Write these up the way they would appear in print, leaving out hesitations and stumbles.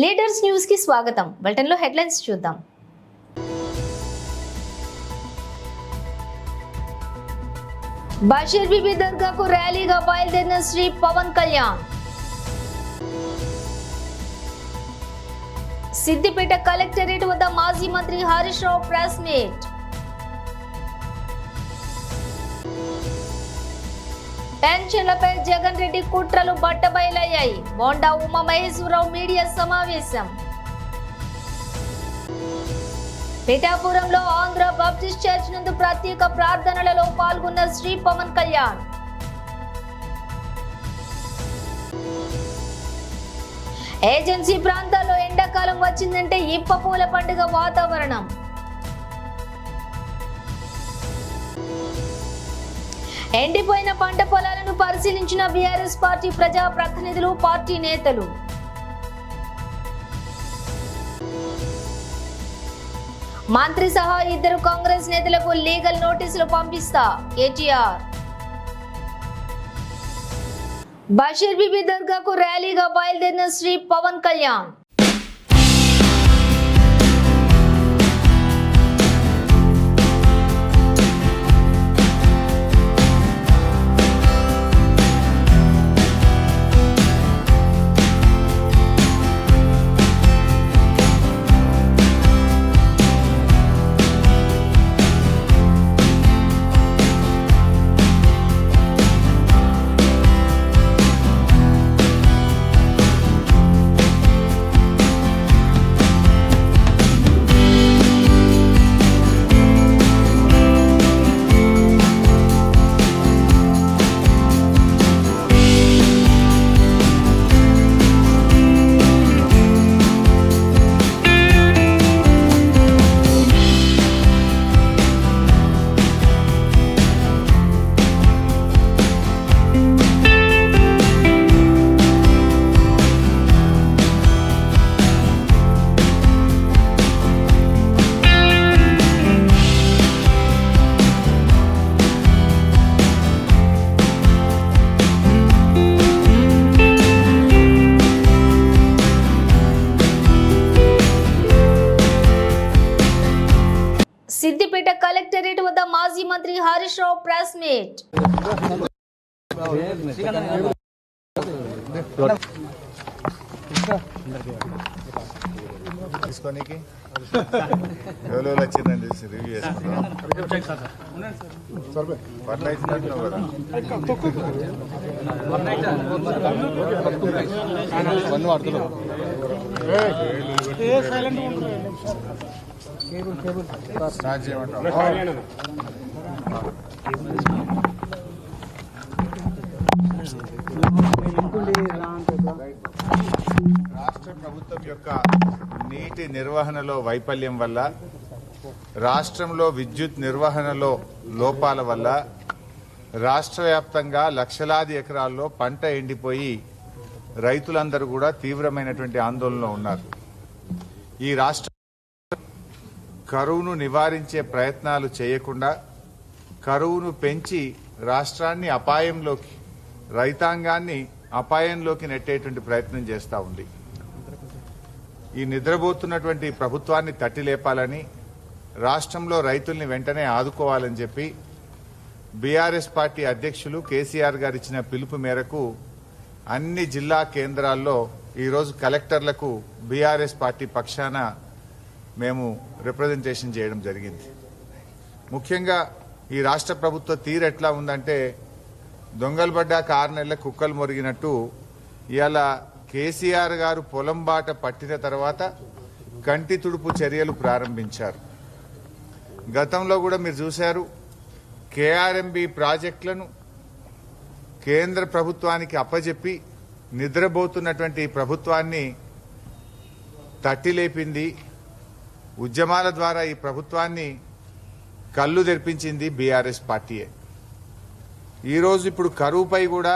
Leaders news కి స్వాగతం. Bulletin లో హెడ్లైన్స్ చూద్దాం. బషీర్ బీబీ దర్గాకు ర్యాలీగా బయలుదేరిన శ్రీ పవన్ కళ్యాణ్. సిద్దిపేట కలెక్టరేట్ వద్ద మాజీ మంత్రి హరీష్ రావు ప్రెస్ మీట్. పెన్షన్లపై జగన్ రెడ్డి కుట్రలు బట్టబయలయ్యాయి. బోండా ఉమా మహేశ్వరరావు మీడియా సమావేశం. పిఠాపురంలో ఆంధ్ర బాప్టిస్ట్ చర్చ్ నందు ప్రత్యేక ప్రార్థనలలో పాల్గొన్న శ్రీ పవన్ కళ్యాణ్. ఏజెన్సీ ప్రాంతాల్లో ఎండాకాలం వచ్చిందంటే ఇప్ప పూల పండుగ వాతావరణం. ఎండిపోయిన పంట పొలాలను పరిశీలించిన బీఆర్ఎస్ పార్టీ ప్రజా ప్రతినిధులు, పార్టీ నేతలు. మంత్రి సహా 2 కాంగ్రెస్ నేతలకు లీగల్ నోటీసులు పంపిస్తా కేటీఆర్. బషీర్ బీబీ దర్గాకు ర్యాలీగా బయలుదేరిన శ్రీ పవన్ కళ్యాణ్. సిద్దిపేట కలెక్టరేట్ వద్ద మాజీ మంత్రి హరీష్ రావు ప్రెస్ మీట్. తీసుకోనికి ఎవరు వచ్చిందండి రివ్యూ చేసుకుంటాం. స్టార్ట్ చేయమంటాం. రాష్ట్ర ప్రభుత్వం యొక్క నీటి నిర్వహణలో వైఫల్యం వల్ల, రాష్ట్రంలో విద్యుత్ నిర్వహణలో లోపాల వల్ల రాష్ట్ర వ్యాప్తంగా లక్షలాది ఎకరాల్లో పంట ఎండిపోయి రైతులందరూ కూడా తీవ్రమైనటువంటి ఆందోళనలో ఉన్నారు. ఈ రాష్ట్ర కరువును నివారించే ప్రయత్నాలు చేయకుండా కరువును పెంచి రాష్ట్రాన్ని అపాయంలోకి, రైతాంగాన్ని అపాయంలోకి నెట్టేటువంటి ప్రయత్నం చేస్తూ ఉంది. ఈ నిద్రపోతున్నటువంటి ప్రభుత్వాన్ని తట్టి లేపాలని, రాష్ట్రంలో రైతుల్ని వెంటనే ఆదుకోవాలని చెప్పి బీఆర్ఎస్ పార్టీ అధ్యక్షులు కేసీఆర్ గారు ఇచ్చిన పిలుపు మేరకు అన్ని జిల్లా కేంద్రాల్లో ఈరోజు కలెక్టర్లకు బీఆర్ఎస్ పార్టీ పక్షాన మేము రిప్రజెంటేషన్ చేయడం జరిగింది. ముఖ్యంగా ఈ రాష్ట్ర ప్రభుత్వ తీరు ఎట్లా ఉందంటే, దొంగలు పడ్డాక 6 నెలల కుక్కలు మొరిగినట్టు ఇవాళ కేసీఆర్ గారు పొలం బాట పట్టిన తర్వాత కంటి తుడుపు చర్యలు ప్రారంభించారు. గతంలో కూడా మీరు చూశారు, కేఆర్ఎంబీ ప్రాజెక్టులను కేంద్ర ప్రభుత్వానికి అప్పజెప్పి నిద్రపోతున్నటువంటి ప్రభుత్వాన్ని తట్టిలేపింది. ఉద్యమాల ద్వారా ఈ ప్రభుత్వాన్ని కళ్ళు తెరిపించింది బీఆర్ఎస్ పార్టీయే. ఈరోజు ఇప్పుడు కరువుపై కూడా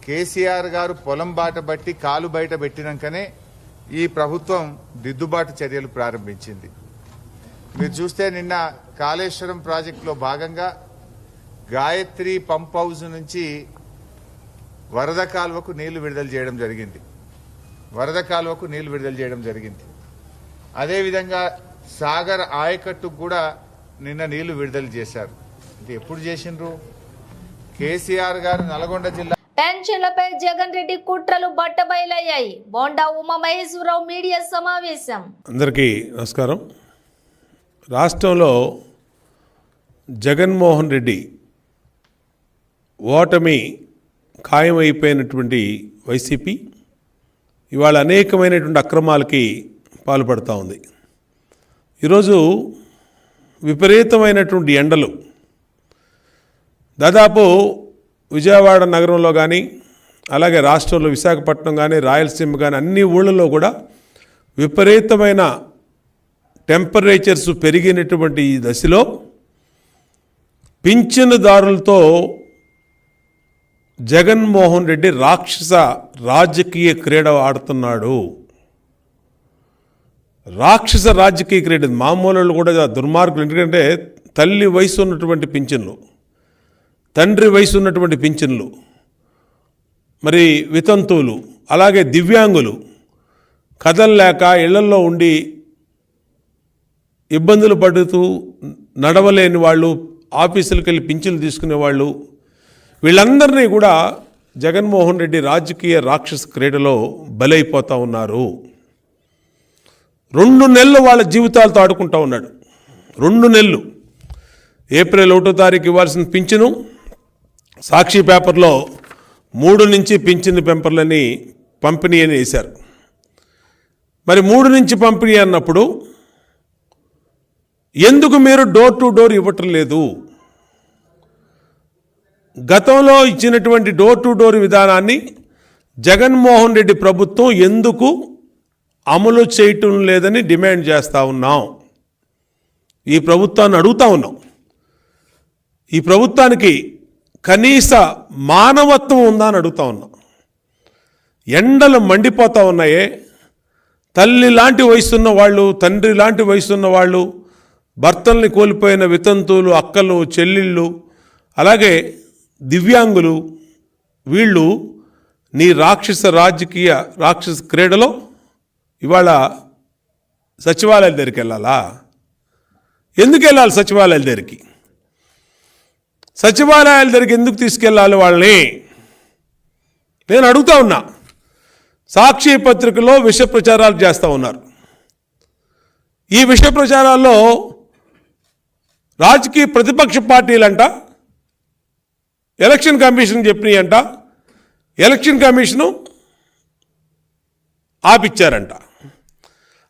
కేసీఆర్ గారు పొలం బాట బట్టి కాలు బయట పెట్టినాకనే ఈ ప్రభుత్వం దిద్దుబాటు చర్యలు ప్రారంభించింది. మీరు చూస్తే నిన్న కాళేశ్వరం ప్రాజెక్టులో భాగంగా గాయత్రి పంప్ హౌస్ నుంచి వరద కాలువకు నీళ్లు విడుదల చేయడం జరిగింది. వరద కాలువకు నీళ్లు విడుదల చేయడం జరిగింది. అదేవిధంగా సాగర్ ఆయకట్టుకు కూడా నిన్న నీళ్లు విడుదల చేశారు. ఇది ఎప్పుడు చేసిండ్రు? కేసీఆర్ గారు నల్గొండ జిల్లా పెన్షన్లపై జగన్ రెడ్డి కుట్రలు బట్టబయలయ్యాయి. బోండా ఉమామహేశ్వరరావు మీడియా సమావేశం. అందరికీ నమస్కారం. రాష్ట్రంలో జగన్మోహన్ రెడ్డి ఓటమి ఖాయమైపోయినటువంటి వైసీపీ ఇవాళ అనేకమైనటువంటి అక్రమాలకి పాల్పడుతూ ఉంది. ఈరోజు విపరీతమైనటువంటి ఎండలు దాదాపు విజయవాడ నగరంలో కానీ అలాగే రాష్ట్రంలో విశాఖపట్నం కానీ రాయలసీమ కానీ అన్ని ఊళ్ళలో కూడా విపరీతమైన టెంపరేచర్స్ పెరిగినటువంటి ఈ దశలో పింఛనుదారులతో జగన్మోహన్ రెడ్డి రాక్షస రాజకీయ క్రీడ ఆడుతున్నాడు. రాక్షస రాజకీయ క్రీడ. మామూలు కూడా దుర్మార్గులు. ఎందుకంటే తల్లి వయసు ఉన్నటువంటి పింఛన్లు, తండ్రి వయసు ఉన్నటువంటి పింఛన్లు, మరి వితంతువులు, అలాగే దివ్యాంగులు, కదలలేక ఇళ్లల్లో ఉండి ఇబ్బందులు పడుతూ నడవలేని వాళ్ళు, ఆఫీసులకు వెళ్ళి పింఛన్లు తీసుకునే వాళ్ళు, వీళ్ళందరినీ కూడా జగన్మోహన్ రెడ్డి రాజకీయ రాక్షస క్రీడలో బలైపోతూ ఉన్నారు. 2 నెలలు వాళ్ళ జీవితాలతో ఆడుకుంటూ ఉన్నాడు. 2 నెలలు. ఏప్రిల్ 1వ తారీఖు ఇవ్వాల్సిన పింఛను సాక్షి పేపర్లో 3 నుంచి పింఛను పెంపర్లని పంపిణీ అని వేశారు. మరి 3 నుంచి పంపిణీ అన్నప్పుడు ఎందుకు మీరు డోర్ టు డోర్ ఇవ్వటం లేదు? గతంలో ఇచ్చినటువంటి డోర్ టు డోర్ విధానాన్ని జగన్మోహన్ రెడ్డి ప్రభుత్వం ఎందుకు అమలు చేయటం లేదని డిమాండ్ చేస్తూ ఉన్నాం. ఈ ప్రభుత్వాన్ని అడుగుతూ ఉన్నాం. ఈ ప్రభుత్వానికి కనీస మానవత్వం ఉందా అని అడుగుతూ ఉన్నాం. ఎండలు మండిపోతూ ఉన్నాయే. తల్లి లాంటి వయసున్న వాళ్ళు, తండ్రి లాంటి వయసున్న వాళ్ళు, భర్తల్ని కోల్పోయిన వితంతువులు, అక్కలు, చెల్లెళ్ళు, అలాగే దివ్యాంగులు, వీళ్ళు నీ రాక్షస క్రీడలో ఇవాళ సచివాలయాల దగ్గరికి వెళ్ళాలా? ఎందుకు వెళ్ళాలి సచివాలయాల దగ్గరికి? సచివాలయాల దగ్గరికి ఎందుకు తీసుకెళ్ళాలి వాళ్ళని? నేను అడుగుతా ఉన్నా. సాక్షి పత్రికలో విష ప్రచారాలు చేస్తూ ఉన్నారు. ఈ విష ప్రచారాల్లో రాజకీయ ప్రతిపక్ష పార్టీలంట ఎలక్షన్ కమిషన్ చెప్పినాయంట, ఎలక్షన్ కమిషను ఆపిచ్చారంట.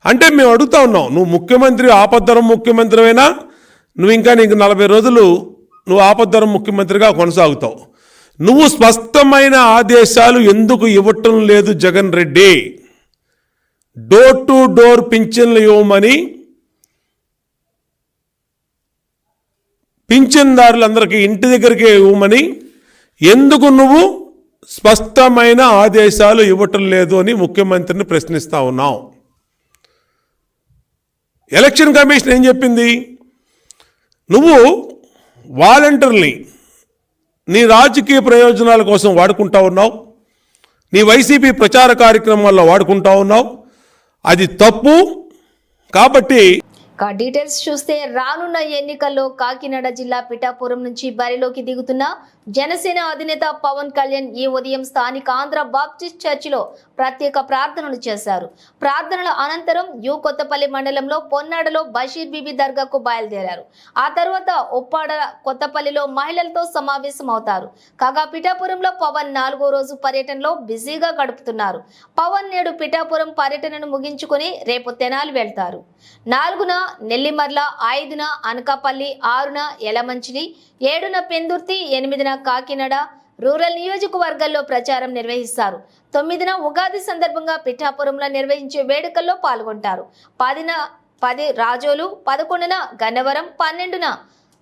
అంటే మేము అడుగుతా ఉన్నాం, నువ్వు ముఖ్యమంత్రి, ఆపద్ధరం ముఖ్యమంత్రివైనా నువ్వు ఇంకా నీకు 40 రోజులు నువ్వు ఆపద్ధరం ముఖ్యమంత్రిగా కొనసాగుతావు. నువ్వు స్పష్టమైన ఆదేశాలు ఎందుకు ఇవ్వటం లేదు Jagan Reddy? Door to door పింఛన్లు ఇవ్వమని పింఛన్దారులందరికీ ఇంటి దగ్గరికి ఇవ్వమని ఎందుకు నువ్వు స్పష్టమైన ఆదేశాలు ఇవ్వటం లేదు అని ముఖ్యమంత్రిని ప్రశ్నిస్తూ ఉన్నాం. ఎలక్షన్ కమిషన్ ఏం చెప్పింది? నువ్వు వాలంటీర్ని నీ రాజకీయ ప్రయోజనాల కోసం వాడుకుంటా ఉన్నావు, నీ వైసీపీ ప్రచార కార్యక్రమాల్లో వాడుకుంటా ఉన్నావు. అది తప్పు. కాబట్టి డీటెయిల్స్ చూస్తే రానున్న ఎన్నికల్లో కాకినాడ జిల్లా పిఠాపురం నుంచి బరిలోకి దిగుతున్న జనసేన అధినేత పవన్ కళ్యాణ్ ఈ ఉదయం స్థానిక ఆంధ్ర బాప్టిస్ట్ చర్చిలో ప్రత్యేక ప్రార్థనలు చేశారు. ప్రార్థనల అనంతరం కొత్తపల్లి మండలంలో పొన్నాడలో బషీర్ బీబీ దర్గాకు బయలుదేరారు. ఆ తర్వాత ఉప్పాడ కొత్తపల్లిలో మహిళలతో సమావేశం అవుతారు. కాగా పిఠాపురంలో పవన్ 4వ రోజు పర్యటనలో బిజీగా గడుపుతున్నారు. పవన్ నేడు పిఠాపురం పర్యటనను ముగించుకుని రేపు తెనాలి వెళ్తారు. 4న నెల్లిమర్ల, 5న అనకాపల్లి, 6న యలమంచిలి, 7న పెందుర్తి, 8న కాకినాడ రూరల్ నియోజకవర్గాల్లో ప్రచారం నిర్వహిస్తారు. 9న ఉగాది సందర్భంగా పిఠాపురంలో నిర్వహించే వేడుకల్లో పాల్గొంటారు. 10 రాజోలు, 11న గన్నవరం, 12న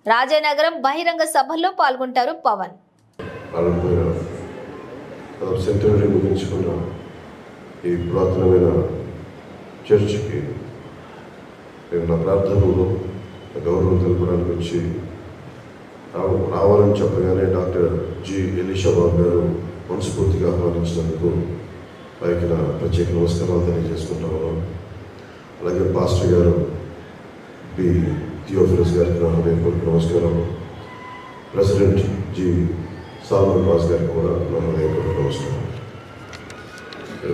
రాజానగరం బహిరంగ సభల్లో పాల్గొంటారు పవన్. ఈ పురాతనమైన చర్చికి నేను నా ప్రార్థనలో గౌరవం తెలపడానికి వచ్చి రావాలని చెప్పగానే డాక్టర్ జి ఎలీషా బాబు గారు మనస్ఫూర్తిగా ఆహ్వానించినందుకు వారికి నా ప్రత్యేక నమస్కారాలు తెలియజేసుకుంటా ఉన్నాను. అలాగే పాస్టర్ గారు బి థియోఫిలస్ గారికి నా హృదయపూర్వక నమస్కారం. ప్రెసిడెంట్ జి సాల్మన్ రాజ్ గారికి కూడా నా హృదయపూర్వక నమస్కారం.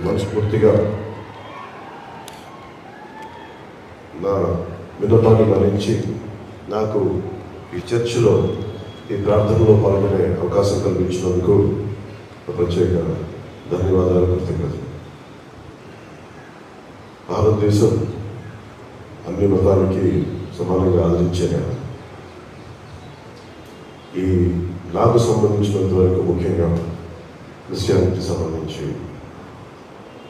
మనస్ఫూర్తిగా నా విన్నపాన్ని మన్నించి నాకు ఈ చర్చిలో ఈ ప్రార్థనలో పాల్గొనే అవకాశం కల్పించినందుకు ప్రత్యేక ధన్యవాదాలు, కృతజ్ఞతలు. భారతదేశం అన్ని మతాలకి సమానంగా ఆదరించే ఈ నాకు సంబంధించినంత వరకు ముఖ్యంగా క్రిస్టియానిటీకి సంబంధించి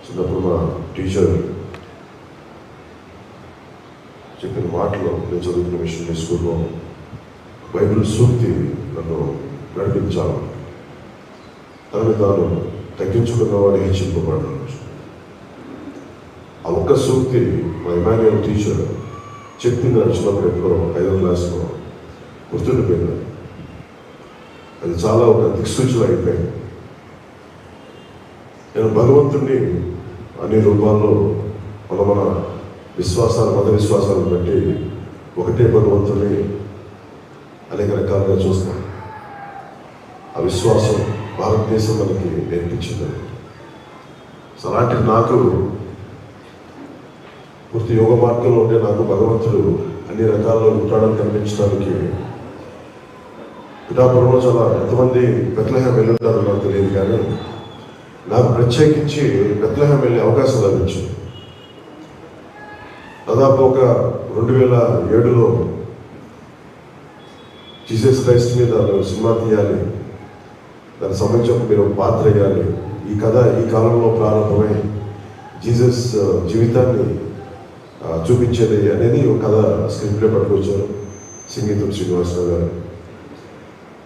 చిన్నప్పుడు మా టీచర్ చెప్పిన మాటలో నేను చదువుకున్న మిషనరీ స్కూల్లో బైబిల్ సూక్తి నన్ను నడిపించాలి. తనని తాను తగ్గించుకున్నవాడు హెచ్చింపబడ్డాడు. ఆ ఒక్క సూక్తి మా ఇమాన్యుయల్ టీచర్ చెప్పింది నడిచినప్పుడు ఎప్పుడో 5వ క్లాస్లో గుర్తుండిపోయింది. అది చాలా ఒక దిక్సూచన అయిపోయింది. నేను భగవంతుడిని అన్ని రూపాల్లో మన విశ్వాసాలు, మత విశ్వాసాలను బట్టి ఒకటే భగవంతుడిని అనేక రకాలుగా చూస్తాం. ఆ విశ్వాసం భారతదేశం మనకి నేర్పించింది. అలాంటి నాకు పూర్తి యోగ మార్గంలో ఉండే నాకు భగవంతుడు అన్ని రకాల్లో ఉంటాడని కనిపించడానికి పిఠాపురంలో చాలా ఎంతమంది బెత్లెహేం వెళ్ళుంటారో నాకు తెలియదు, కానీ నాకు ప్రత్యేకించి బెత్లెహేం వెళ్ళే అవకాశం లభించింది. దాదాపు ఒక 2007లో జీసస్ క్రైస్ట్ మీద సినిమా తీయాలి, దానికి సంబంధించి మీరు పాత్ర వేయాలి. ఈ కథ ఈ కాలంలో ప్రారంభమై జీసస్ జీవితాన్ని చూపించేది అనేది ఒక కథ స్క్రిప్ట్లో పట్టుకొచ్చారు సంగీతం శ్రీనివాసరావు గారు.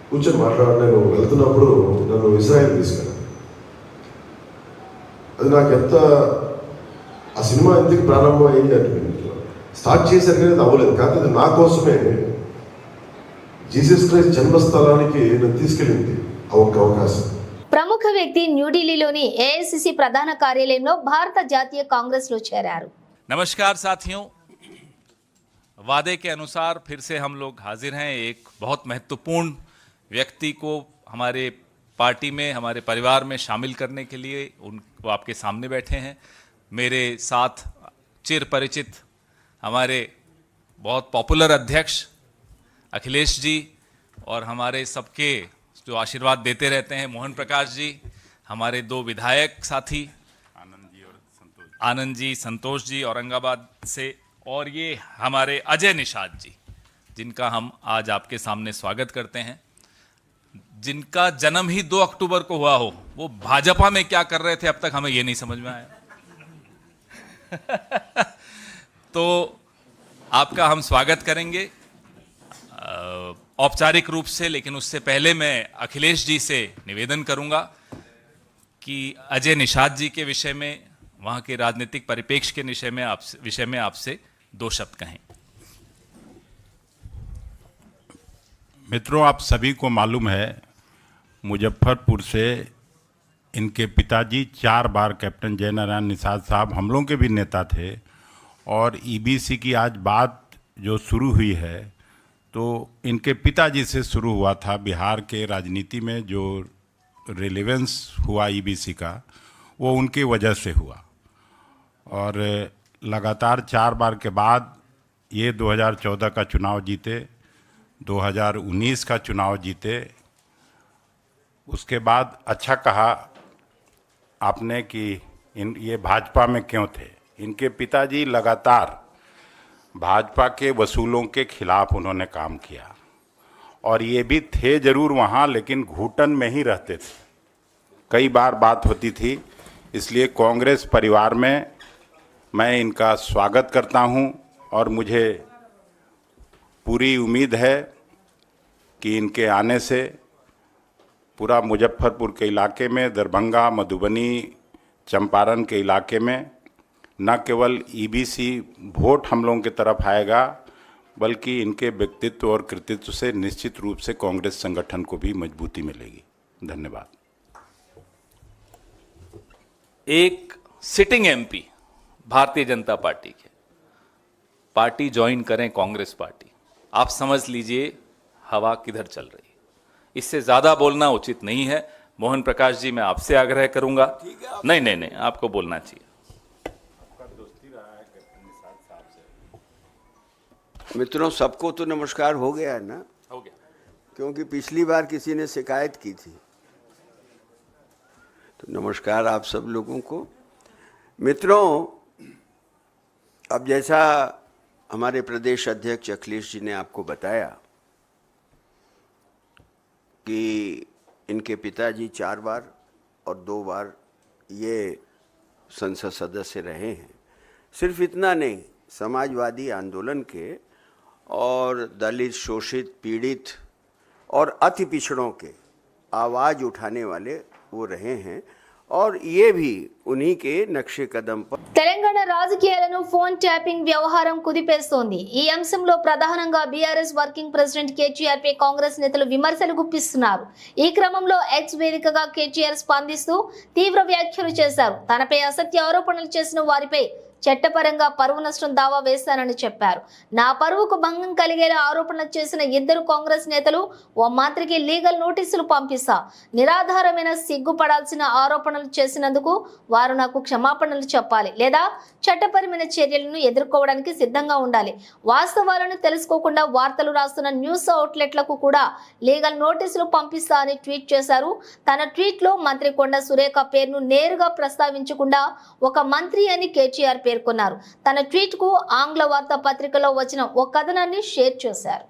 కూర్చొని నేను వెళ్తున్నప్పుడు నన్ను ఇజ్రాయెల్ తీసుకెళ్ళాను. అది నాకు ఎంత ఆ సినిమా ఎందుకు ప్రారంభం అయింది అంటే స్టార్ట్ చేశారు కానీ అది అవ్వలేదు. కాకపోతే నా కోసమే జీసస్ క్రైస్ట్ జన్మస్థలానికి నన్ను తీసుకెళ్ళింది ఆ ఒక్క అవకాశం. ప్రముఖ వ్యక్తి న్యూఢిల్లీలోని ఏఐసిసి ప్రధాన కార్యాలయంలో భారత జాతీయ కాంగ్రెస్ లో చేరారు. नमस्कार साथियों, वादे के अनुसार फिर से हम लोग हाजिर हैं एक बहुत महत्वपूर्ण व्यक्ति को हमारे पार्टी में, हमारे परिवार में शामिल करने के लिए. उनको आपके सामने बैठे हैं. मेरे साथ चिर परिचित हमारे बहुत पॉपुलर अध्यक्ष अखिलेश जी और हमारे सबके जो आशीर्वाद देते रहते हैं मोहन प्रकाश जी, हमारे 2 विधायक साथी आनंद जी, संतोष जी औरंगाबाद से, और ये हमारे अजय निषाद जी, जिनका हम आज आपके सामने स्वागत करते हैं. जिनका जन्म ही 2 अक्टूबर को हुआ हो, वो भाजपा में क्या कर रहे थे अब तक हमें ये नहीं समझ में आया. तो आपका हम स्वागत करेंगे औपचारिक रूप से, लेकिन उससे पहले मैं अखिलेश जी से निवेदन करूंगा कि अजय निषाद जी के विषय में, वहाँ के राजनीतिक परिप्रेक्ष्य के विषय में आपसे 2 शब्द कहें. मित्रों, आप सभी को मालूम है मुजफ्फरपुर से इनके पिताजी 4 बार कैप्टन जयनारायण निषाद साहब हम लोगों के भी नेता थे. और ईबीसी की आज बात जो शुरू हुई है तो इनके पिताजी से शुरू हुआ था. बिहार के राजनीति में जो रिलेवेंस हुआ ईबीसी का, वो उनकी वजह से हुआ. और लगातार 4 बार के बाद ये 2014 का चुनाव जीते, 2019 का चुनाव जीते. उसके बाद अच्छा कहा आपने कि ये भाजपा में क्यों थे. इनके पिताजी लगातार भाजपा के वसूलों के खिलाफ उन्होंने काम किया, और ये भी थे जरूर वहाँ, लेकिन घुटन में ही रहते थे. कई बार बात होती थी. इसलिए कांग्रेस परिवार में मैं इनका स्वागत करता हूं, और मुझे पूरी उम्मीद है कि इनके आने से पूरा मुजफ्फरपुर के इलाके में, दरभंगा, मधुबनी, चंपारण के इलाके में न केवल ईबीसी वोट हम लोगों की तरफ आएगा, बल्कि इनके व्यक्तित्व और कृतित्व से निश्चित रूप से कांग्रेस संगठन को भी मजबूती मिलेगी. धन्यवाद. एक sitting MP Bharatiya Janata party के पार्टी ज्वाइन करें कांग्रेस पार्टी, आप समझ लीजिए हवा किधर चल रही है। इससे ज्यादा बोलना उचित नहीं है। मोहन प्रकाश जी, मैं आपसे आग्रह करूंगा। नहीं, आपको बोलना चाहिए। मित्रों, सबको तो नमस्कार हो गया है ना? हो गया। क्योंकि पिछली बार किसी ने शिकायत की थी, तो नमस्कार आप सब लोगों को। मित्रों, अब जैसा हमारे प्रदेश अध्यक्ष अखिलेश जी ने आपको बताया कि इनके पिताजी 4 बार और 2 बार ये संसद सदस्य रहे हैं। सिर्फ इतना नहीं, समाजवादी आंदोलन के और दलित, शोषित, पीड़ित और अति पिछड़ों के आवाज़ उठाने वाले वो रहे हैं, और ये भी उन्हीं के नक्शे कदम पर। తెలంగాణ రాజకీయాలను ఫోన్ ట్యాపింగ్ వ్యవహారం కుదిపేస్తోంది. ఈ అంశంలో ప్రధానంగా బీఆర్ఎస్ వర్కింగ్ ప్రెసిడెంట్ కేటీఆర్ పై కాంగ్రెస్ నేతలు విమర్శలు గుప్పిస్తున్నారు. ఈ క్రమంలో ఎక్స్ వేదికగా కేటీఆర్ స్పందిస్తూ తీవ్ర వ్యాఖ్యలు చేశారు. తనపై అసత్య ఆరోపణలు చేసిన వారిపై చట్టపరంగా పరువు నష్టం దావా వేస్తానని చెప్పారు. నా పరువుకు భంగం కలిగేలా ఆరోపణలు చేసిన 2 కాంగ్రెస్ నేతలు ఓ మంత్రికి లీగల్ నోటీసులు పంపిస్తా. నిరాధారమైన సిగ్గుపడాల్సిన ఆరోపణలు చేసినందుకు వారు నాకు క్షమాపణలు చెప్పాలి, లేదా చట్టపరమైన చర్యలను ఎదుర్కోవడానికి సిద్ధంగా ఉండాలి. వాస్తవాలను తెలుసుకోకుండా వార్తలు రాస్తున్న న్యూస్ అవుట్లెట్లకు కూడా లీగల్ నోటీసులు పంపిస్తా అని ట్వీట్ చేశారు. తన ట్వీట్లో మంత్రి కొండ సురేఖ పేరును నేరుగా ప్రస్తావించకుండా ఒక మంత్రి అని కేటీఆర్ పేర్కొన్నారు. తన ట్వీట్ కు ఆంగ్ల వార్తా పత్రికలో వచ్చిన ఒక కథనాన్ని షేర్ చేశారు.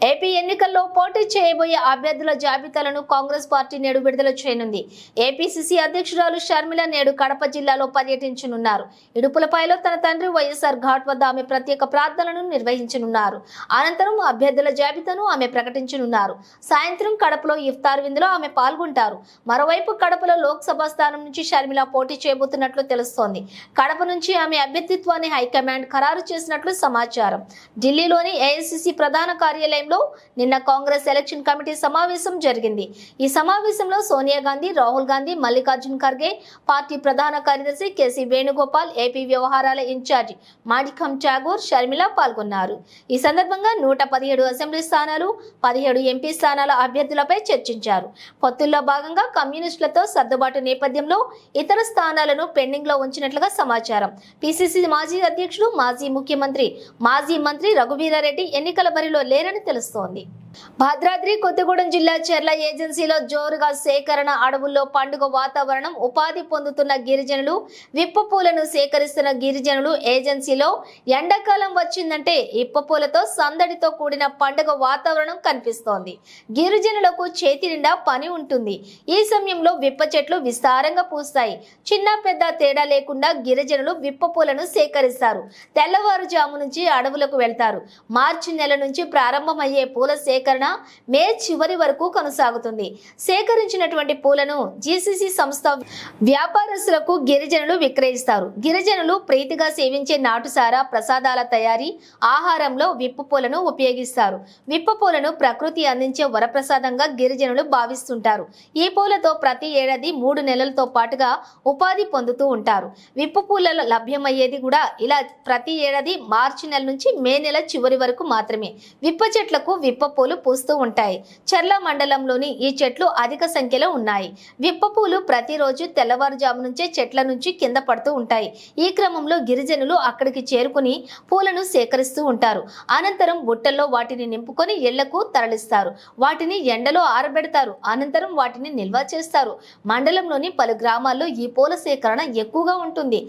ఏపీ ఎన్నికల్లో పోటీ చేయబోయే అభ్యర్థుల జాబితాలను కాంగ్రెస్ పార్టీ నేడు విడుదల చేయనుంది. ఏపీసీసీ అధ్యక్షురాలు షర్మిల నేడు కడప జిల్లాలో పర్యటించనున్నారు. ఇడుపులపాయలో తన తండ్రి వైఎస్ఆర్ ఘాట్ వద్ద ఆమె ప్రత్యేక ప్రార్థనలను నిర్వహించనున్నారు. అనంతరం అభ్యర్థుల జాబితాను ఆమె ప్రకటించనున్నారు. సాయంత్రం కడపలో ఇఫ్తార్ విందులో ఆమె పాల్గొంటారు. మరోవైపు కడపలో లోక్సభ స్థానం నుంచి షర్మిల పోటీ చేయబోతున్నట్లు తెలుస్తోంది. కడప నుంచి ఆమె అభ్యర్థిత్వాన్ని హైకమాండ్ ఖరారు చేసినట్లు సమాచారం. ఢిల్లీలోని ఏఐసీసీ ప్రధాన కార్యాలయంలో నిన్న కాంగ్రెస్ ఎలక్షన్ కమిటీ సమావేశం జరిగింది. ఈ సమావేశంలో సోనియా గాంధీ, రాహుల్ గాంధీ, మల్లికార్జున్ ఖర్గే, పార్టీ ప్రధాన కార్యదర్శి కేసీ వేణుగోపాల్, ఏపీ వ్యవహారాల ఇన్ఛార్జి మాణిక్యం ఠాగూర్, షర్మిల పాల్గొన్నారు. ఈ సందర్భంగా 117 అసెంబ్లీ స్థానాలు, 17 ఎంపీ స్థానాల అభ్యర్థులపై చర్చించారు. పొత్తుల్లో భాగంగా కమ్యూనిస్టులతో సర్దుబాటు నేపథ్యంలో ఇతర స్థానాలను పెండింగ్ లో ఉంచినట్లుగా సమాచారం. పిసిసి మాజీ అధ్యక్షుడు, మాజీ ముఖ్యమంత్రి, మాజీ మంత్రి రఘువీరారెడ్డి ఎన్నికల బరిలో లేరని తెలుస్తోంది. భద్రాద్రి కొత్తగూడెం జిల్లా చెర్ల ఏజెన్సీలో జోరుగా సేకరణ, అడవుల్లో పండుగ వాతావరణం. ఉపాధి పొందుతున్న గిరిజనులు, విప్ప పూలను సేకరిస్తున్న గిరిజనులు. ఏజెన్సీలో ఎండాకాలం వచ్చిందంటే ఇప్ప పూలతో సందడితో కూడిన పండుగ వాతావరణం కనిపిస్తోంది. గిరిజనులకు చేతి నిండా పని ఉంటుంది. ఈ సమయంలో విప్ప చెట్లు విస్తారంగా పూస్తాయి. చిన్న పెద్ద తేడా లేకుండా గిరిజనులు విప్ప పూలను సేకరిస్తారు. తెల్లవారుజాము నుంచి అడవులకు వెళ్తారు. మార్చి నెల నుంచి ప్రారంభమయ్యే పూల సేకరణ మే చివరి వరకు కొనసాగుతుంది. సేకరించినటువంటి పూలను జీసీసీ సంస్థ వ్యాపారస్తులకు గిరిజనులు విక్రయిస్తారు. గిరిజనులు ప్రీతిగా సేవించే నాటుసారా, ప్రసాదాల తయారీ, ఆహారంలో విప్ప పూలను ఉపయోగిస్తారు. విప్ప పూలను ప్రకృతి అందించే వరప్రసాదంగా గిరిజనులు భావిస్తుంటారు. ఈ పూలతో ప్రతి ఏడాది 3 నెలలతో పాటుగా ఉపాధి పొందుతూ ఉంటారు. విప్ప పూలలో లభ్యమయ్యేది కూడా ఇలా ప్రతి ఏడాది మార్చి నెల నుంచి మే నెల చివరి వరకు మాత్రమే. విప్ప చెట్లకు విప్ప పూలు పూస్తూ ఉంటాయి. చర్ల మండలంలోని ఈ చెట్లు అధిక సంఖ్యలో ఉన్నాయి. విప్ప పూలు ప్రతిరోజు తెల్లవారుజాము నుంచే చెట్ల నుంచి కింద పడుతూ ఉంటాయి. ఈ క్రమంలో గిరిజనులు అక్కడికి చేరుకుని పూలను సేకరిస్తూ ఉంటారు. అనంతరం బుట్టల్లో వాటిని నింపుకొని ఇళ్లకు తరలిస్తారు. వాటిని ఎండలో ఆరబెడతారు. అనంతరం వాటిని నిల్వ చేస్తారు. మండలంలోని పలు గ్రామాల్లో ఈ పూల సేకరణ ఎక్కువగా ఉంటుంది.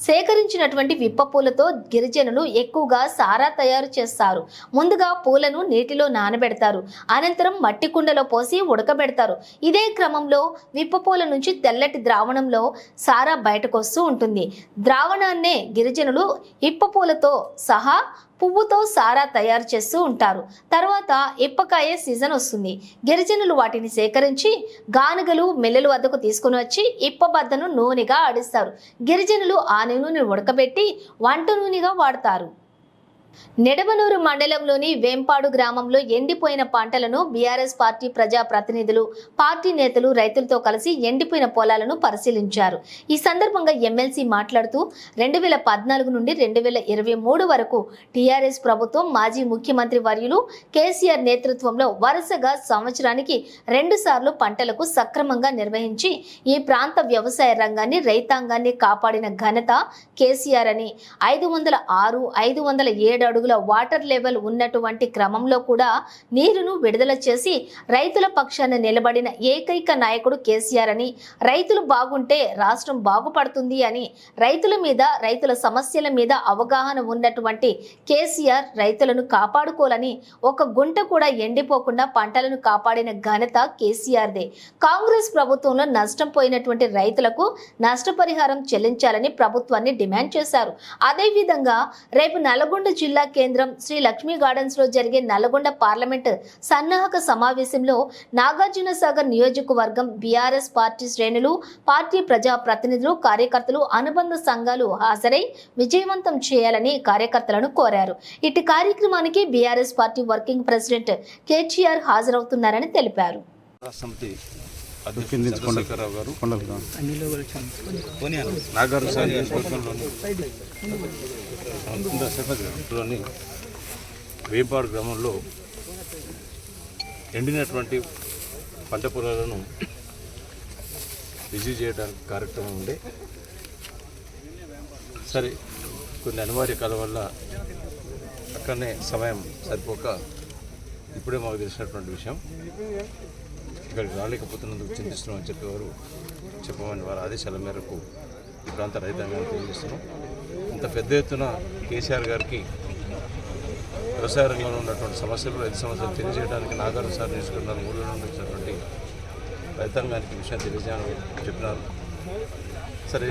సేకరించినటువంటి విప్ప పూలతో గిరిజనులు ఎక్కువగా సారా తయారు చేస్తారు. ముందుగా పూలను నీటిలో నానబెడతారు. అనంతరం మట్టి కుండలో పోసి ఉడకబెడతారు. ఇదే క్రమంలో విప్ప పూల నుంచి తెల్లటి ద్రావణంలో సారా బయటకు వస్తూ ఉంటుంది. ద్రావణాన్నే గిరిజనులు ఇప్ప పూలతో సహా పువ్వుతో సారా తయారు చేస్తూ ఉంటారు. తర్వాత ఇప్పకాయ సీజన్ వస్తుంది. గిరిజనులు వాటిని సేకరించి గానుగలు, మిల్లెల వద్దకు తీసుకుని వచ్చి ఇప్ప బద్దను నూనెగా ఆడిస్తారు. గిరిజనులు ఆ నూనెను ఉడకబెట్టి వంట నూనెగా వాడతారు. నిడమనూరు మండలంలోని వేంపాడు గ్రామంలో ఎండిపోయిన పంటలను బీఆర్ఎస్ పార్టీ ప్రజా ప్రతినిధులు, పార్టీ నేతలు రైతులతో కలిసి ఎండిపోయిన పొలాలను పరిశీలించారు. ఈ సందర్భంగా ఎమ్మెల్సీ మాట్లాడుతూ 2014 నుండి 2023 వరకు టీఆర్ఎస్ ప్రభుత్వం మాజీ ముఖ్యమంత్రి వర్యులు కేసీఆర్ నేతృత్వంలో వరుసగా సంవత్సరానికి 2 సార్లు పంటలకు సక్రమంగా నిర్వహించి ఈ ప్రాంత వ్యవసాయ రంగాన్ని, రైతాంగాన్ని కాపాడిన ఘనత కేసీఆర్ అని, 506, 507 అడుగుల వాటర్ లెవెల్ ఉన్నటువంటి క్రమంలో కూడా నీరును విడుదల చేసి రైతుల పక్షాన నిలబడిన ఏకైక నాయకుడు కేసీఆర్ అని, రైతులు బాగుంటే రాష్ట్రం బాగుపడుతుంది అని, రైతుల మీద, రైతుల సమస్యల మీద అవగాహన ఉన్నటువంటి కేసీఆర్ రైతులను కాపాడుకోవాలని, ఒక గుంట కూడా ఎండిపోకుండా పంటలను కాపాడిన ఘనత కేసీఆర్దే. కాంగ్రెస్ ప్రభుత్వంలో నష్టం పోయినటువంటి రైతులకు నష్టపరిహారం చెల్లించాలని ప్రభుత్వాన్ని డిమాండ్ చేశారు. అదేవిధంగా రేపు నల్గొండ జిల్లా కేంద్రం శ్రీ లక్ష్మీ గార్డెన్స్ లో జరిగే నల్గొండ పార్లమెంట్ సన్నాహక సమావేశంలో నాగార్జున సాగర్ నియోజకవర్గం బీఆర్ఎస్ పార్టీ శ్రేణులు, పార్టీ ప్రజా ప్రతినిధులు, కార్యకర్తలు, అనుబంధ సంఘాలు హాజరై విజయవంతం చేయాలని కార్యకర్తలను కోరారు. ఇటు కార్యక్రమానికి BRS party working president KTR హాజరవుతున్నారని తెలిపారు. చంద్రశేఖరరావు గారు నాగారు నియోజకవర్గంలోని వేంపాడు గ్రామంలో ఎండినటువంటి పంట పొలాలను విజిట్ చేయడానికి కార్యక్రమం ఉండే. సరే, కొన్ని అనివార్య కాలం వల్ల అక్కడనే సమయం సరిపోక ఇప్పుడే మాకు తెలిసినటువంటి విషయం. ఇక్కడికి రాలేకపోతున్నందుకు చింతిస్తున్నామని చెప్పమని వారి ఆదేశాల మేరకు ఈ ప్రాంత రైతాంగాన్ని తెలియజేస్తున్నాం. ఇంత పెద్ద ఎత్తున కేసీఆర్ గారికి వ్యవసాయ రంగంలో ఉన్నటువంటి సమస్యలు, రైతు సమస్యలు తెలియజేయడానికి నాగార్జున సాగర్ నియోజకవర్గం 3 నుండి వచ్చినటువంటి రైతాంగానికి విషయం తెలియజేయాలని చెప్పినారు. సరే,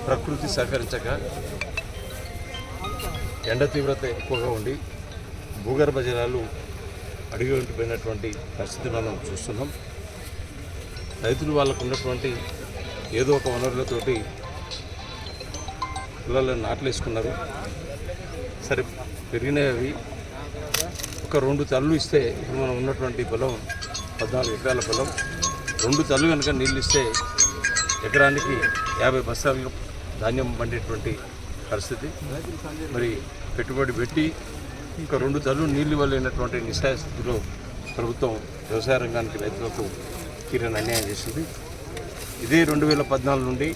ప్రకృతి సహకరించక ఎండ తీవ్రత ఎక్కువగా ఉండి భూగర్భ జలాలు అడిగి ఉండిపోయినటువంటి పరిస్థితి మనం చూస్తున్నాం. రైతులు వాళ్ళకు ఉన్నటువంటి ఏదో ఒక వనరులతోటి పొలాలను నాట్లేసుకున్నారు. సరే, పెరిగినవి ఒక 2 తల్లు ఇస్తే, ఇప్పుడు మనం ఉన్నటువంటి పొలం 14 ఎకరాల పొలం, 2 తల్లు కనుక నీళ్ళు ఇస్తే ఎకరానికి 50 బస్తాలు ధాన్యం పండేటువంటి పరిస్థితి. మరి పెట్టుబడి పెట్టి ఇంకా 2 తల్లు నీళ్ళు ఇవ్వలేనటువంటి నిస్సాయ స్థితిలో ప్రభుత్వం వ్యవసాయ రంగానికి, రైతులకు తీరని అన్యాయం చేసింది. ఇదే 2014 నుండి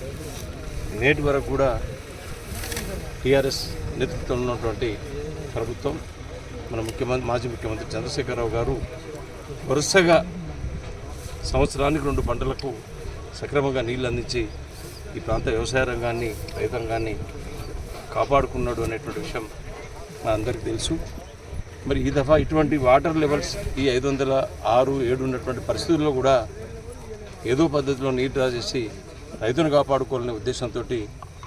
నేటి వరకు కూడా టీఆర్ఎస్ నేతృత్వంలో ఉన్నటువంటి ప్రభుత్వం, మన మాజీ ముఖ్యమంత్రి చంద్రశేఖరరావు గారు వరుసగా సంవత్సరానికి 2 పంటలకు సక్రమంగా నీళ్ళు అందించి ఈ ప్రాంత వ్యవసాయ రంగాన్ని, రైతాంగాన్ని కాపాడుకున్నాడు అనేటువంటి విషయం మా అందరికీ తెలుసు. మరి ఈ దఫా ఇటువంటి వాటర్ లెవెల్స్ ఈ 506, 7 ఉన్నటువంటి పరిస్థితుల్లో కూడా ఏదో పద్ధతిలో నీరు డ్రా చేసి రైతును కాపాడుకోవాలనే ఉద్దేశంతో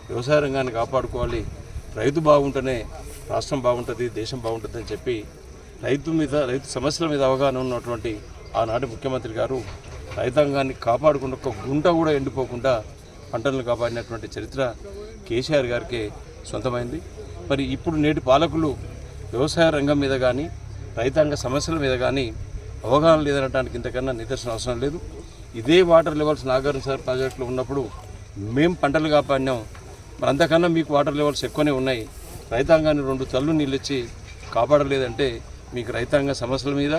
వ్యవసాయ రంగాన్ని కాపాడుకోవాలి, రైతు బాగుంటేనే రాష్ట్రం బాగుంటుంది, దేశం బాగుంటుంది అని చెప్పి రైతు సమస్యల మీద అవగాహన ఉన్నటువంటి ఆనాటి ముఖ్యమంత్రి గారు రైతాంగాన్ని కాపాడుకున్న ఒక గుంట కూడా ఎండిపోకుండా పంటలను కాపాడినటువంటి చరిత్ర కేసీఆర్ గారికే సొంతమైంది. మరి ఇప్పుడు నేటి పాలకులు వ్యవసాయ రంగం మీద కానీ, రైతాంగ సమస్యల మీద కానీ అవగాహన లేదనడానికి ఇంతకన్నా నిదర్శనం అవసరం లేదు. ఇదే వాటర్ లెవెల్స్ నాగార్జున సాగర్ ప్రాజెక్టులో ఉన్నప్పుడు మేము పంటలు కాపాడినాం. మరి అంతకన్నా మీకు వాటర్ లెవెల్స్ ఎక్కువనే ఉన్నాయి. రైతాంగాన్ని 2 తల్లు నీళ్ళు ఇచ్చి కాపాడలేదంటే మీకు రైతాంగ సమస్యల మీద,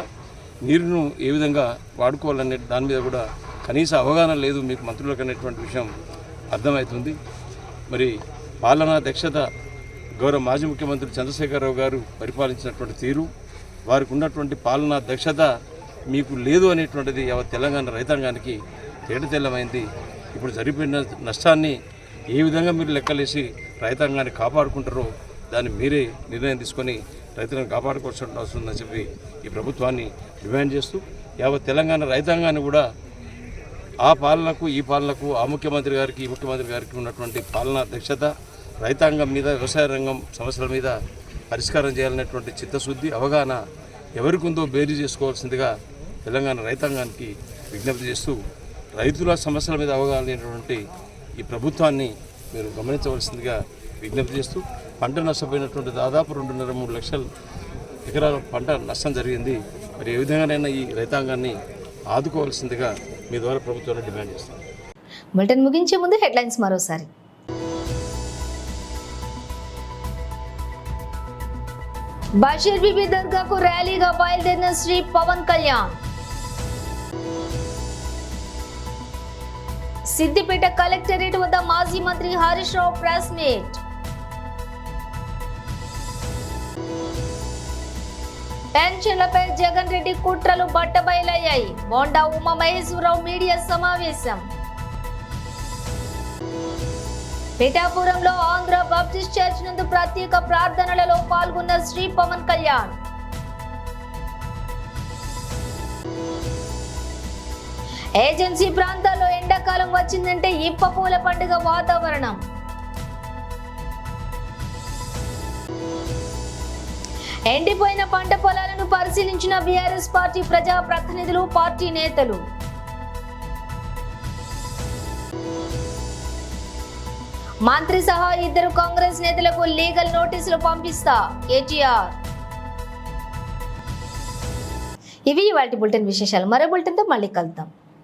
నీరును ఏ విధంగా వాడుకోవాలనే దాని మీద కూడా కనీస అవగాహన లేదు మీకు మంత్రులకు అనేటువంటి విషయం అర్థమవుతుంది. మరి పాలనా దక్షత గౌరవ మాజీ ముఖ్యమంత్రి చంద్రశేఖరరావు గారు పరిపాలించినటువంటి తీరు, వారికి ఉన్నటువంటి పాలనా దక్షత మీకు లేదు అనేటువంటిది యావత్ తెలంగాణ రైతాంగానికి తేటతెల్లమైంది. ఇప్పుడు జరిగిపోయిన నష్టాన్ని ఏ విధంగా మీరు లెక్కలేసి రైతాంగాన్ని కాపాడుకుంటారో దాన్ని మీరే నిర్ణయం తీసుకొని రైతులను కాపాడుకోవాల్సిన అవసరం ఉందని చెప్పి ఈ ప్రభుత్వాన్ని డిమాండ్ చేస్తూ యావత్ తెలంగాణ రైతాంగాన్ని కూడా ఆ పాలనకు, ఈ పాలనకు, ఆ ముఖ్యమంత్రి గారికి, ఈ ముఖ్యమంత్రి గారికి ఉన్నటువంటి పాలనా దక్షత, రైతాంగం మీద, వ్యవసాయ రంగం సమస్యల మీద పరిష్కారం చేయాలనేటువంటి చిత్తశుద్ధి, అవగాహన ఎవరికి ఉందో బేరీ చేసుకోవాల్సిందిగా తెలంగాణ రైతాంగానికి విజ్ఞప్తి చేస్తూ, రైతుల సమస్యల మీద అవగాహన లేనటువంటి ఈ ప్రభుత్వాన్ని మీరు గమనించవలసిందిగా విజ్ఞప్తి చేస్తూ పంట నష్టపోయినటువంటి దాదాపు 2.5-3 లక్షల ఎకరాల పంట నష్టం జరిగింది. మరి ఏ విధంగానైనా ఈ రైతాంగాన్ని ఆదుకోవాల్సిందిగా మీ ద్వారా ప్రభుత్వాన్ని డిమాండ్ చేస్తాం. బులెటిన్ ముగించే ముందు హెడ్లైన్స్ మరోసారి. బషీర్ బీబీ దర్గాకు ర్యాలీగా బయలుదేరిన శ్రీ పవన్ కళ్యాణ్. సిద్దిపేట కలెక్టరేట్ వద్ద మాజీ మంత్రి హరీష్ రావు ప్రెస్ మీట్. పెన్షన్లపై జగన్ రెడ్డి కుట్రలు బట్టబయలయ్యాయి. బోండా ఉమా మహేశ్వరరావు మీడియా సమావేశం. పిఠాపురంలో ఆంధ్ర బాప్టిస్ట్ చర్చ్ నందు ప్రత్యేక ప్రార్థనలలో పాల్గొన్న శ్రీ పవన్ కళ్యాణ్. ఏజెన్సీ ప్రాంతాల్లో ఎండాకాలం వచ్చిందంటే ఇప్ప పూల పండుగ వాతావరణం. ఎండిపోయిన పంట పొలాలను పరిశీలించిన బీఆర్ఎస్ పార్టీ ప్రజా ప్రతినిధులు, పార్టీ నేతలు. మంత్రి సహా 2 కాంగ్రెస్ నేతలకు లీగల్ నోటీసులు పంపిస్తా కేటీఆర్. ఇవి ఇవాల్టి బులెటిన్ విశేషాలు. మరో బులెటిన్తో మళ్ళీ కలుద్దాం.